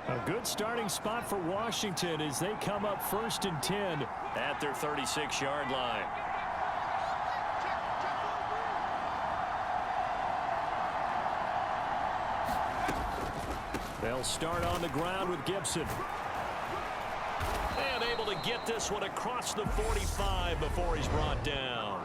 A good starting spot for Washington as they come up 1st and 10 at their 36-yard line. They'll start on the ground with Gibson. And able to get this one across the 45 before he's brought down.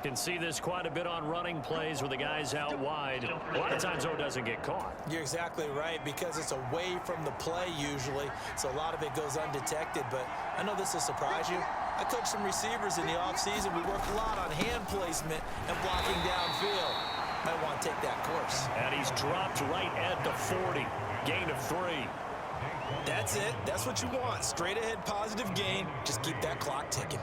Can see this quite a bit on running plays with the guys out wide. A lot of times, though, it doesn't get caught. You're exactly right, because it's away from the play usually, so a lot of it goes undetected. But I know this will surprise you. I coached some receivers in the offseason. We worked a lot on hand placement and blocking downfield. Might want to take that course. And he's dropped right at the 40. Gain of 3. That's it. That's what you want. Straight ahead positive gain. Just keep that clock ticking.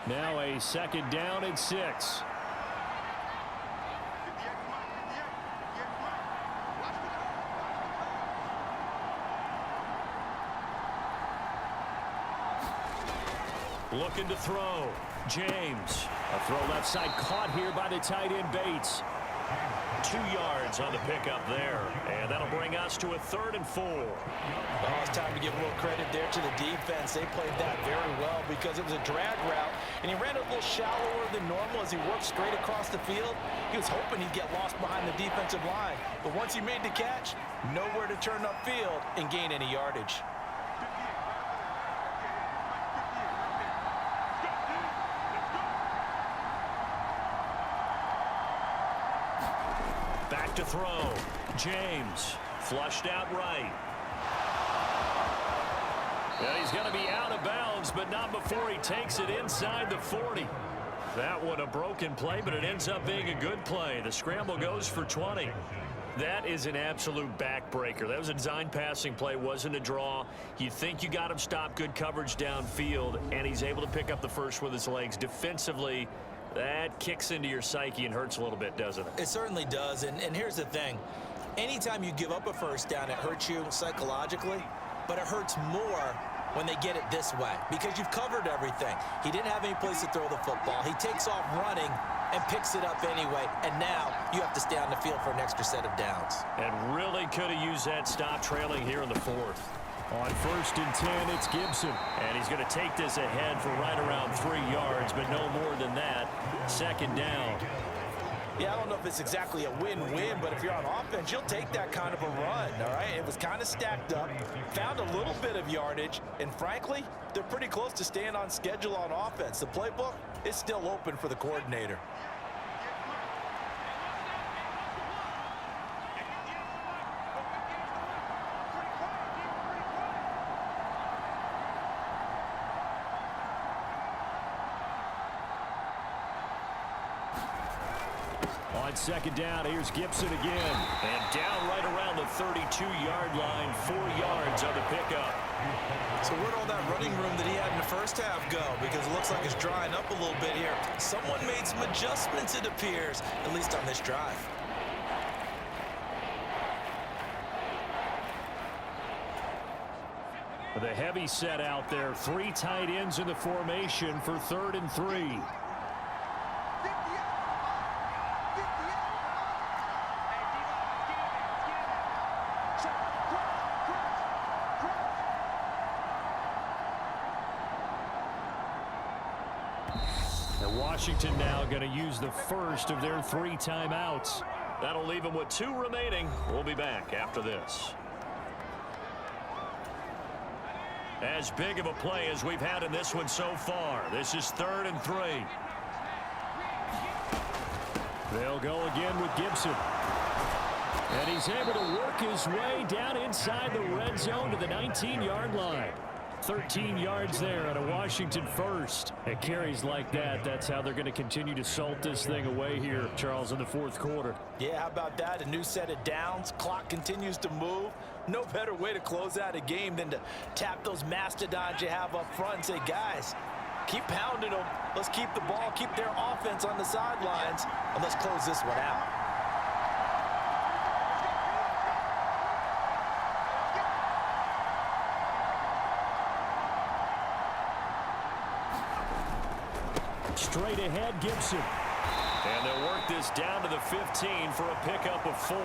Now a 2nd down and 6. Looking to throw. James. A throw left side caught here by the tight end Bates. 2 yards on the pickup there. And that'll bring us to a 3rd and 4. Oh, it's time to give a little credit there to the defense. They played that very well because it was a drag route, and he ran a little shallower than normal as he worked straight across the field. He was hoping he'd get lost behind the defensive line, but once he made the catch, nowhere to turn upfield and gain any yardage. Back to throw. James flushed out right. And he's going to be out of bounds, but not before he takes it inside the 40. That one a broken play, but it ends up being a good play. The scramble goes for 20. That is an absolute backbreaker. That was a design passing play, wasn't a draw. You think you got him stopped, good coverage downfield, and he's able to pick up the first with his legs. Defensively, that kicks into your psyche and hurts a little bit, doesn't it? It certainly does, and here's the thing. Anytime you give up a first down, it hurts you psychologically, but it hurts more when they get it this way because you've covered everything. He didn't have any place to throw the football. He takes off running and picks it up anyway, and now you have to stay on the field for an extra set of downs. And really could have used that stop trailing here in the 4th. On 1st and 10, it's Gibson. And he's going to take this ahead for right around 3 yards, but no more than that. 2nd down. Yeah, I don't know if it's exactly a win-win, but if you're on offense, you'll take that kind of a run, all right? It was kind of stacked up, found a little bit of yardage, and frankly, they're pretty close to staying on schedule on offense. The playbook is still open for the coordinator. On 2nd down, here's Gibson again. And down right around the 32-yard line, 4 yards on the pickup. So where'd all that running room that he had in the first half go? Because it looks like it's drying up a little bit here. Someone made some adjustments, it appears, at least on this drive. With a heavy set out there, 3 tight ends in the formation for 3rd and 3. Washington now going to use the first of their 3 timeouts. That'll leave them with 2 remaining. We'll be back after this. As big of a play as we've had in this one so far. This is 3rd and 3. They'll go again with Gibson. And he's able to work his way down inside the red zone to the 19-yard line. 13 yards there on a Washington first. At carries like that, that's how they're going to continue to salt this thing away here, Charles, in the 4th quarter. Yeah, how about that? A new set of downs. Clock continues to move. No better way to close out a game than to tap those mastodons you have up front and say, guys, keep pounding them. Let's keep the ball, keep their offense on the sidelines, and let's close this one out. Straight ahead, Gibson. And they'll work this down to the 15 for a pickup of 4.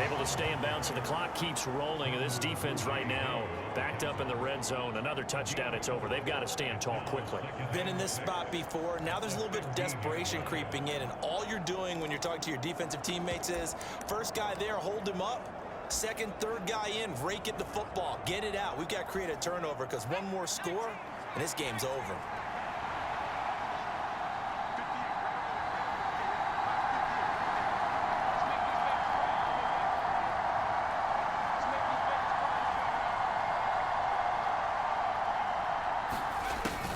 Able to stay in bounds, so the clock keeps rolling. And this defense right now backed up in the red zone. Another touchdown, it's over. They've got to stand tall quickly. Been in this spot before. Now there's a little bit of desperation creeping in. And all you're doing when you're talking to your defensive teammates is, first guy there, hold him up. Second, third guy in, rake at the football. Get it out. We've got to create a turnover because one more score, and this game's over.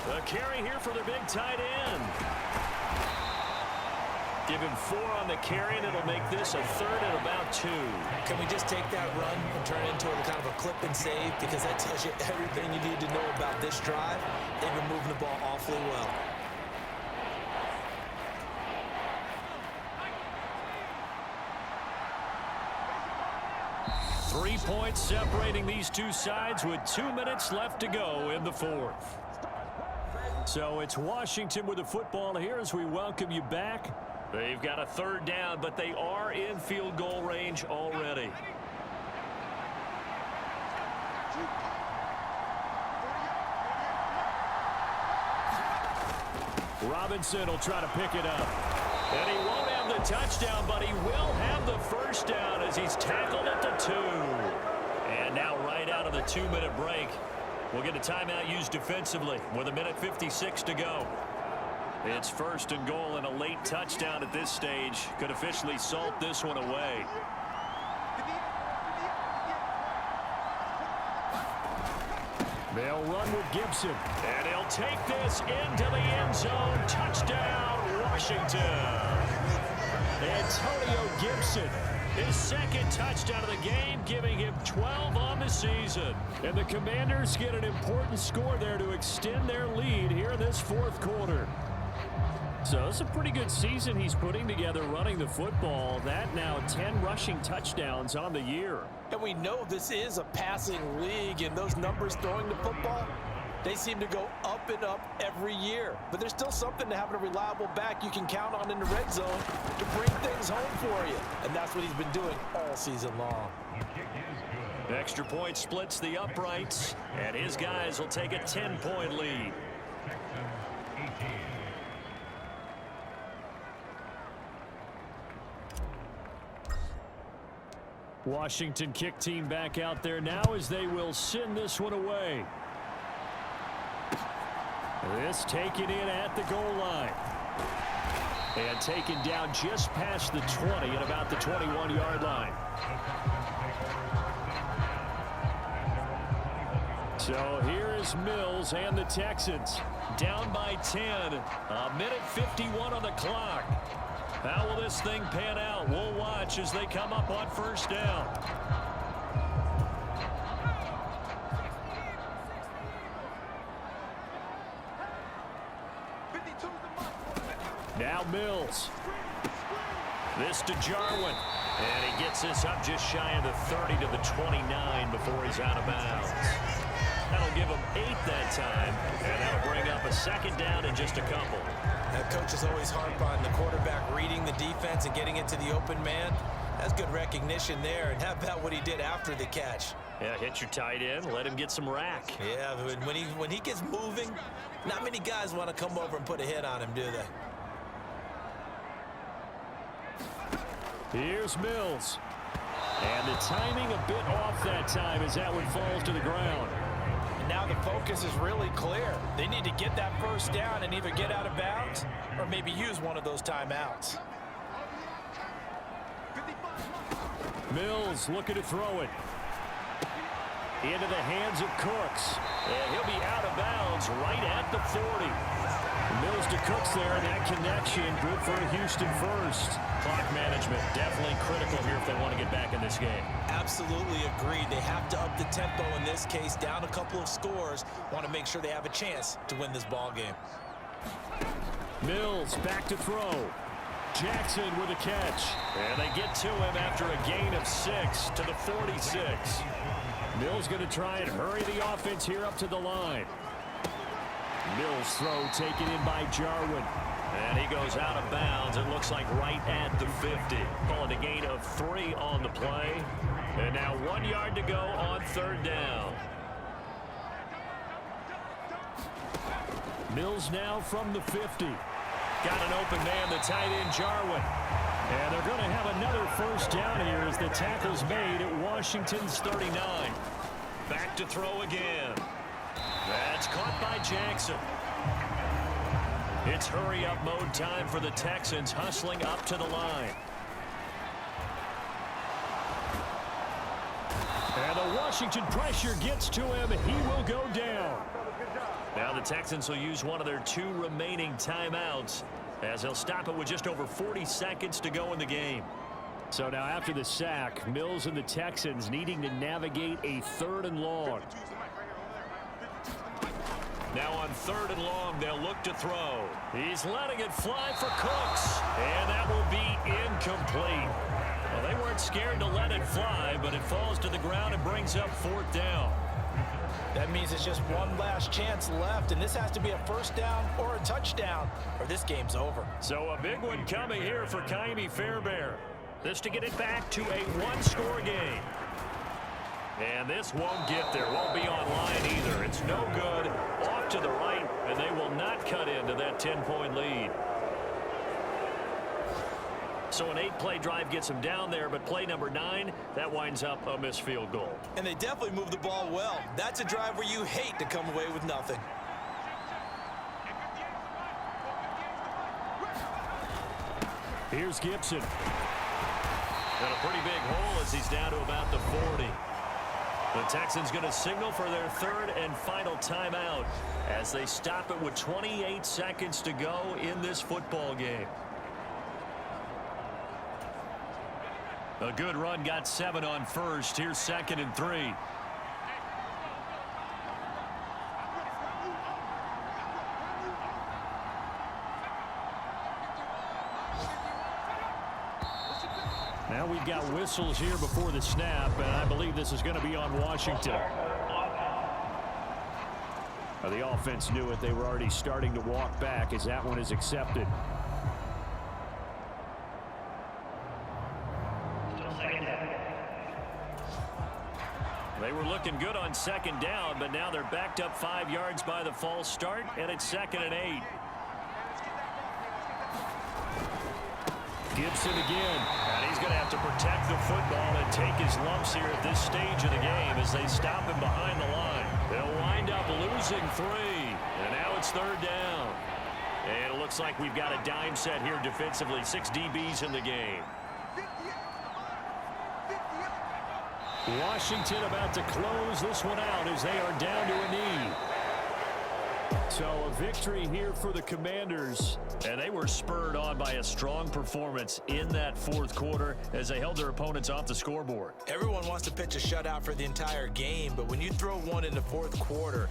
The carry here for the big tight end. Give him 4 on the carry, and it'll make this a 3rd and about 2. Can we just take that run and turn it into a kind of a clip and save? Because that tells you everything you need to know about this drive. They've been moving the ball awfully well. Three points separating these two sides with 2 minutes left to go in the 4th. So it's Washington with the football here as we welcome you back. They've got a 3rd down, but they are in field goal range already. Robinson will try to pick it up. And he won't have the touchdown, but he will have the first down as he's tackled at the 2. And now right out of the 2-minute break, we'll get a timeout used defensively with 1:56 to go. It's 1st and goal, and a late touchdown at this stage could officially salt this one away. They'll run with Gibson, and he'll take this into the end zone. Touchdown, Washington. Antonio Gibson, his 2nd touchdown of the game, giving him 12 on the season. And the Commanders get an important score there to extend their lead here in this 4th quarter. So it's a pretty good season he's putting together running the football. That now 10 rushing touchdowns on the year. And we know this is a passing league, and those numbers throwing the football, they seem to go up and up every year. But there's still something to having a reliable back you can count on in the red zone to bring things home for you. And that's what he's been doing all season long. Extra point splits the uprights, and his guys will take a 10-point lead. Washington kick team back out there now as they will send this one away. This taken in at the goal line. And taken down just past the 20 at about the 21-yard line. So here is Mills and the Texans down by 10. 1:51 on the clock. How will this thing pan out? We'll watch as they come up on 1st down. Now Mills. This to Jarwin. And he gets this up just shy of the 30 to the 29 before he's out of bounds. That'll give him 8 that time. And that'll bring up a 2nd down and just a couple. That coach is always harp on the quarterback reading the defense and getting it to the open man. That's good recognition there. And how about what he did after the catch? Yeah, hit your tight end, let him get some rack. Yeah, when he gets moving, not many guys want to come over and put a hit on him, do they? Here's Mills. And the timing a bit off that time as that one falls to the ground. And now the focus is really clear. They need to get that 1st down and either get out of bounds or maybe use one of those timeouts. Mills looking to throw it. Into the hands of Cooks. And he'll be out of bounds right at the 40. Mills to Cooks there, and that connection good for a Houston first. Clock management definitely critical here if they want to get back in this game. Absolutely agreed. They have to up the tempo in this case, down a couple of scores. Want to make sure they have a chance to win this ball game. Mills back to throw. Jackson with a catch. And they get to him after a gain of 6 to the 46. Mills going to try and hurry the offense here up to the line. Mills throw taken in by Jarwin. And he goes out of bounds. It looks like right at the 50. Calling a gain of 3 on the play. And now 1 yard to go on 3rd down. Mills now from the 50. Got an open man, the tight end Jarwin. And they're going to have another 1st down here as the tackle's made at Washington's 39. Back to throw again. That's caught by Jackson. It's hurry-up mode time for the Texans, hustling up to the line. And the Washington pressure gets to him. He will go down. Now the Texans will use one of their 2 remaining timeouts as they'll stop it with just over 40 seconds to go in the game. So now after the sack, Mills and the Texans needing to navigate a 3rd and long. Now on 3rd and long, they'll look to throw. He's letting it fly for Cooks. And that will be incomplete. Well, they weren't scared to let it fly, but it falls to the ground and brings up 4th down. That means it's just one last chance left, and this has to be a 1st down or a touchdown, or this game's over. So a big one coming here for Ka'imi Fairbairn. This to get it back to a 1-score game. And this won't get there. Won't be online either. It's no good. Off to the right, and they will not cut into that 10-point lead. So an 8-play drive gets them down there, but play number 9, that winds up a missed field goal. And they definitely moved the ball well. That's a drive where you hate to come away with nothing. Here's Gibson. And a pretty big hole as he's down to about the 40. The Texans going to signal for their 3rd and final timeout as they stop it with 28 seconds to go in this football game. A good run, got 7 on 1st. Here's 2nd and 3. Now we've got whistles here before the snap, and I believe this is going to be on Washington. The offense knew it. They were already starting to walk back as that one is accepted. They were looking good on 2nd down, but now they're backed up 5 yards by the false start, and it's 2nd and 8. Gibson again, and he's going to have to protect the football and take his lumps here at this stage of the game as they stop him behind the line. They'll wind up losing 3, and now it's 3rd down. And it looks like we've got a dime set here defensively, 6 DBs in the game. Washington about to close this one out as they are down to a knee. So a victory here for the Commanders, and they were spurred on by a strong performance in that 4th quarter as they held their opponents off the scoreboard. Everyone wants to pitch a shutout for the entire game, but when you throw one in the 4th quarter,